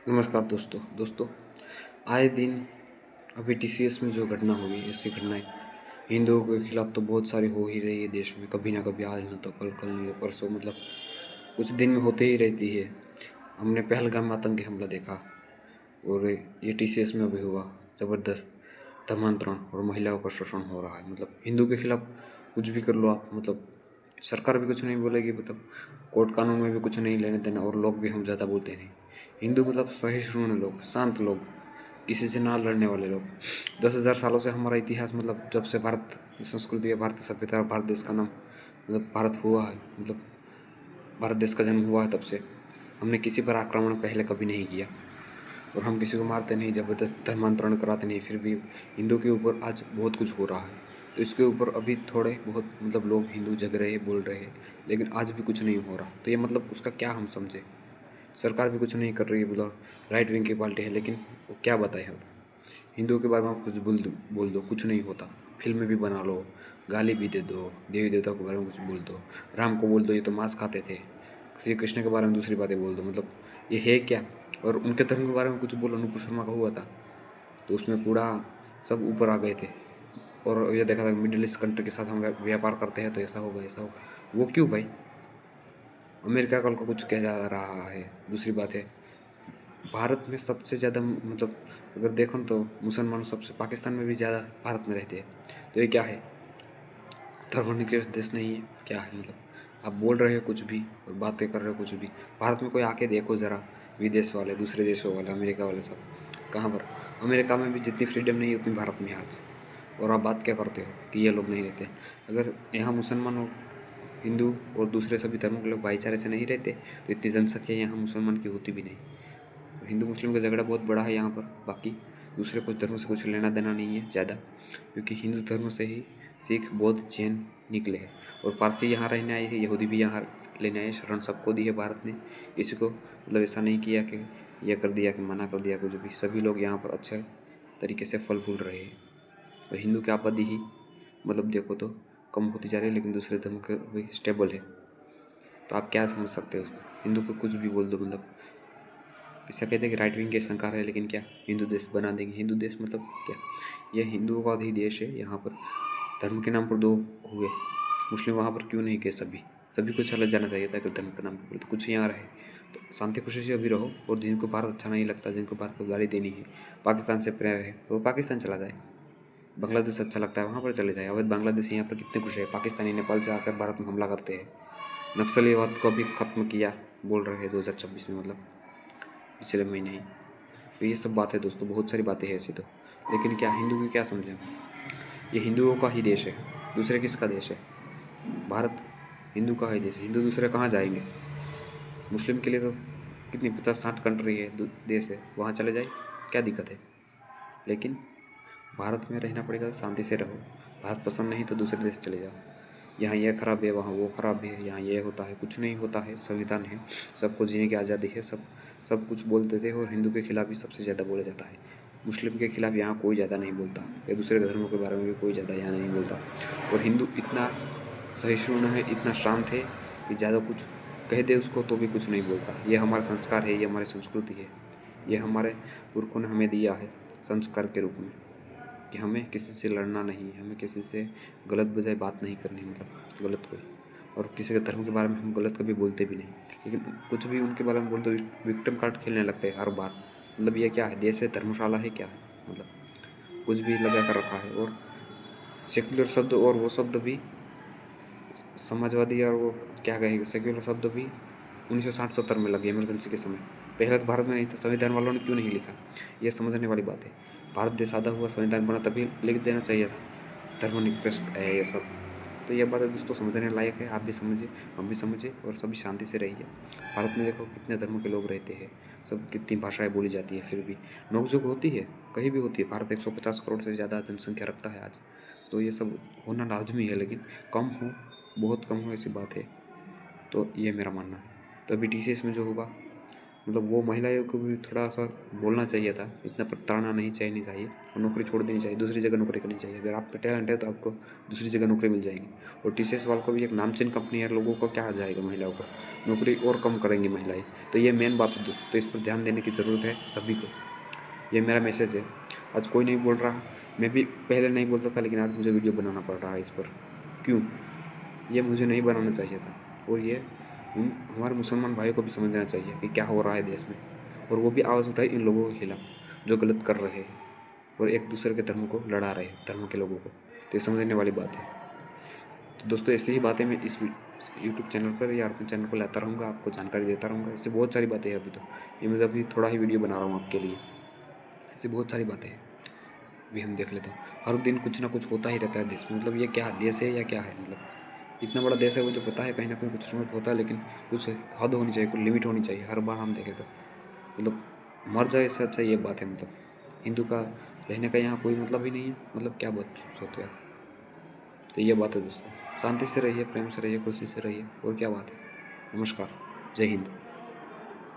नमस्कार दोस्तों। आए दिन अभी टीसीएस में जो घटना हुई, ऐसी घटनाएं हिंदुओं के खिलाफ तो बहुत सारी हो ही रही है देश में। कभी ना कभी, आज न तो कल, कल नहीं तो परसों, मतलब कुछ दिन में होते ही रहती है। हमने पहलगाम में आतंकी हमला देखा, और ये टीसीएस में अभी हुआ ज़बरदस्त धर्मांतरण और महिलाओं का शोषण हो रहा है। मतलब हिंदू के खिलाफ कुछ भी कर लो आप, मतलब सरकार भी कुछ नहीं बोलेगी, मतलब कोर्ट कानून में भी कुछ नहीं लेने देना, और लोग भी हम ज़्यादा बोलते नहीं। हिंदू मतलब सहिष्णु लोग, शांत लोग, किसी से ना लड़ने वाले लोग। 10,000 सालों से हमारा इतिहास, मतलब जब से भारत की संस्कृति है, भारतीय सभ्यता और भारत देश का नाम, मतलब भारत हुआ है, मतलब भारत देश का जन्म हुआ है, तब से हमने किसी पर आक्रमण पहले कभी नहीं किया, और हम किसी को मारते नहीं, ज़बरदस्त धर्मांतरण कराते नहीं। फिर भी हिंदू के ऊपर आज बहुत कुछ हो रहा है। तो इसके ऊपर अभी थोड़े बहुत, मतलब लोग हिंदू जग रहे हैं, बोल रहे हैं, लेकिन आज भी कुछ नहीं हो रहा। तो ये मतलब उसका क्या हम समझे? सरकार भी कुछ नहीं कर रही है, बोला राइट विंग की पार्टी है, लेकिन वो क्या बताए हम? हिंदुओं के बारे में कुछ बोल दो, कुछ नहीं होता। फिल्में भी बना लो, गाली भी दे दो, देवी देवताओं के बारे में कुछ बोल दो, राम को बोल दो ये तो मांस खाते थे, श्री कृष्ण के बारे में दूसरी बातें बोल दो, मतलब ये है क्या? और उनके धर्म के बारे में कुछ बोलो, नुपुर शर्मा का हुआ था, तो उसमें पूरा सब ऊपर आ गए थे। और ये देखा था मिडिल ईस्ट कंट्री के साथ हम व्यापार करते हैं तो ऐसा होगा, ऐसा होगा। वो क्यों भाई? अमेरिका कल को कुछ कह जा रहा है। दूसरी बात है, भारत में सबसे ज़्यादा, मतलब अगर देखो न तो मुसलमान सबसे पाकिस्तान में भी ज़्यादा भारत में रहते हैं। तो ये क्या है? धर्मनिरपेक्ष देश नहीं है क्या है? मतलब आप बोल रहे हो कुछ भी और बातें कर रहे हो कुछ भी। भारत में कोई आके देखो ज़रा, विदेश वाले, दूसरे देशों वाले, अमेरिका वाले, सब कहाँ पर? अमेरिका में भी जितनी फ्रीडम नहीं है उतनी भारत में है आज। और आप बात क्या करते हो कि ये लोग नहीं रहते? अगर यहाँ मुसलमान और हिंदू और दूसरे सभी धर्मों के लोग भाईचारे से नहीं रहते तो इतनी जनसंख्या यहाँ मुसलमान की होती भी नहीं। तो हिंदू मुस्लिम का झगड़ा बहुत बड़ा है यहाँ पर। बाकी दूसरे कुछ धर्म से कुछ लेना देना नहीं है ज़्यादा, क्योंकि हिंदू धर्म से ही सिख, बौद्ध, जैन निकले हैं, और पारसी यहाँ रहने आए हैं, यहूदी भी यहाँ लेने आए। शरण सबको दी है भारत ने, किसी को मतलब ऐसा नहीं किया कि यह कर दिया कि मना कर दिया, कुछ भी। सभी लोग यहाँ पर अच्छे तरीके से फल फूल रहे हैं। और हिंदू की आबादी ही, मतलब देखो तो कम होती जा रही है, लेकिन दूसरे धर्म के भी स्टेबल है। तो आप क्या समझ सकते हो उसको? हिंदू को कुछ भी बोल दो, मतलब किसा कहते हैं कि राइट विंग के संकार है, लेकिन क्या हिंदू देश बना देंगे? हिंदू देश मतलब क्या? यह हिंदुओं का ही देश है। यहाँ पर धर्म के नाम पर दो हुए, मुस्लिम वहाँ पर क्यों नहीं गए? सभी सभी को चला जाना चाहिए था, अगर धर्म के नाम पर तो कुछ यहाँ रहे तो शांति खुशी से अभी रहो। और जिनको भारत अच्छा नहीं लगता, जिनको भारत को गाली देनी है, पाकिस्तान से प्रेम है, वो पाकिस्तान चला जाए। बांग्लादेश अच्छा लगता है, वहाँ पर चले जाए। अवैध बांग्लादेशी यहाँ पर कितने खुश है, पाकिस्तानी नेपाल से आकर भारत में हमला करते हैं। नक्सलीवाद को भी ख़त्म किया बोल रहे हैं 2026 में, मतलब पिछले महीने ही। तो ये सब बात है दोस्तों, बहुत सारी बातें हैं ऐसी तो, लेकिन क्या हिंदू की क्या समझें? ये हिंदुओं का ही देश है, दूसरे किसका देश है? भारत हिंदू का ही देश है, हिंदू दूसरे कहाँ जाएंगे? मुस्लिम के लिए तो कितनी 50-60 कंट्री है, देश है, वहाँ चले जाए, क्या दिक्कत है? लेकिन भारत में रहना पड़ेगा, शांति से रहो। भारत पसंद नहीं तो दूसरे देश चले जाओ। यहाँ ये खराब है, वहाँ वो खराब है, यहाँ ये होता है, कुछ नहीं होता है। संविधान है, सबको जीने की आज़ादी है, सब सब कुछ बोलते थे। और हिंदू के खिलाफ भी सबसे ज़्यादा बोला जाता है, मुस्लिम के खिलाफ यहाँ कोई ज़्यादा नहीं बोलता, या दूसरे धर्मों के बारे में भी कोई ज़्यादा यहाँ नहीं बोलता। और हिंदू इतना सहिष्णु है, इतना शांत है कि ज़्यादा कुछ कह दे उसको तो भी कुछ नहीं बोलता। ये हमारा संस्कार है, ये हमारी संस्कृति है, ये हमारे पुरखों ने हमें दिया है संस्कार के रूप में, कि हमें किसी से लड़ना नहीं है, हमें किसी से गलत बजाय बात नहीं करनी, मतलब गलत कोई। और किसी के धर्म के बारे में हम गलत कभी बोलते भी नहीं, लेकिन कुछ भी उनके बारे में बोल तो विक्टिम कार्ड खेलने लगते हैं हर बार। मतलब ये क्या है? देश है, धर्मशाला है, क्या है? मतलब कुछ भी लगा कर रखा है। और सेक्युलर शब्द और वो शब्द भी समाजवादी, और वो क्या कहेंगे, सेक्युलर शब्द भी 1960-70 में लगे, इमरजेंसी के समय। पहले तो भारत में नहीं था, संविधान वालों ने क्यों नहीं लिखा? ये समझने वाली बात है। भारत देश आधा हुआ, संविधान बना, तभी लिख देना चाहिए था धर्मनिरपेक्ष है ये सब। तो ये बातें दोस्तों समझने लायक है। आप भी समझिए, हम भी समझिए, और सभी शांति से रहिए। भारत में देखो कितने धर्मों के लोग रहते हैं, सब कितनी भाषाएं बोली जाती है, फिर भी नोकझोंक होती है, कहीं भी होती है। भारत 150 करोड़ से ज़्यादा जनसंख्या रखता है आज, तो ये सब होना लाजमी है, लेकिन कम हो, बहुत कम हो, ऐसी बात है। तो ये मेरा मानना है। तो अभी टीसीएस में जो हुआ, मतलब वो महिलाओं को भी थोड़ा सा बोलना चाहिए था, इतना प्रताड़ना नहीं चाहिए और नौकरी छोड़ देनी चाहिए, दूसरी जगह नौकरी करनी चाहिए। अगर आप में टैलेंट है तो आपको दूसरी जगह नौकरी मिल जाएगी। और टीसीएस वालों को भी एक नामचीन कंपनी है, लोगों को क्या आ जाएगा, महिलाओं को नौकरी और कम करेंगी महिलाएं। तो ये मेन बात है दोस्तों, तो इस पर ध्यान देने की ज़रूरत है सभी को। ये मेरा मैसेज है। आज कोई नहीं बोल रहा, मैं भी पहले नहीं बोलता था, लेकिन आज मुझे वीडियो बनाना पड़ रहा है इस पर। क्यों? ये मुझे नहीं बनाना चाहिए था। और ये उन हमारे मुसलमान भाइयों को भी समझना चाहिए कि क्या हो रहा है देश में, और वो भी आवाज़ उठाए इन लोगों के खिलाफ जो गलत कर रहे हैं और एक दूसरे के धर्म को लड़ा रहे हैं, धर्म के लोगों को। तो ये समझने वाली बात है। तो दोस्तों ऐसी ही बातें मैं इस यूट्यूब चैनल पर या अपने चैनल पर लाता रहूँगा, आपको जानकारी देता रहूँगा। ऐसे बहुत सारी बातें हैं अभी तो, ये मैं अभी थोड़ा ही वीडियो बना रहा हूँ आपके लिए। ऐसी बहुत सारी बातें हैं, अभी हम देख लेते हैं। हर दिन कुछ ना कुछ होता ही रहता है देश में। मतलब ये क्या देश है या क्या है? मतलब इतना बड़ा देश है, मुझे पता है कहीं ना कहीं कुछ ना कुछ होता है, लेकिन कुछ हद होनी चाहिए, कुछ लिमिट होनी चाहिए। हर बार हम देखें तो मतलब मर जाए इससे अच्छा ये बात है। मतलब हिंदू का रहने का यहाँ कोई मतलब ही नहीं है। मतलब क्या बात सोचते हो आप? तो ये बात है दोस्तों, शांति से रहिए, प्रेम से रहिए, खुशी से रहिए, और क्या बात है। नमस्कार, जय हिंद।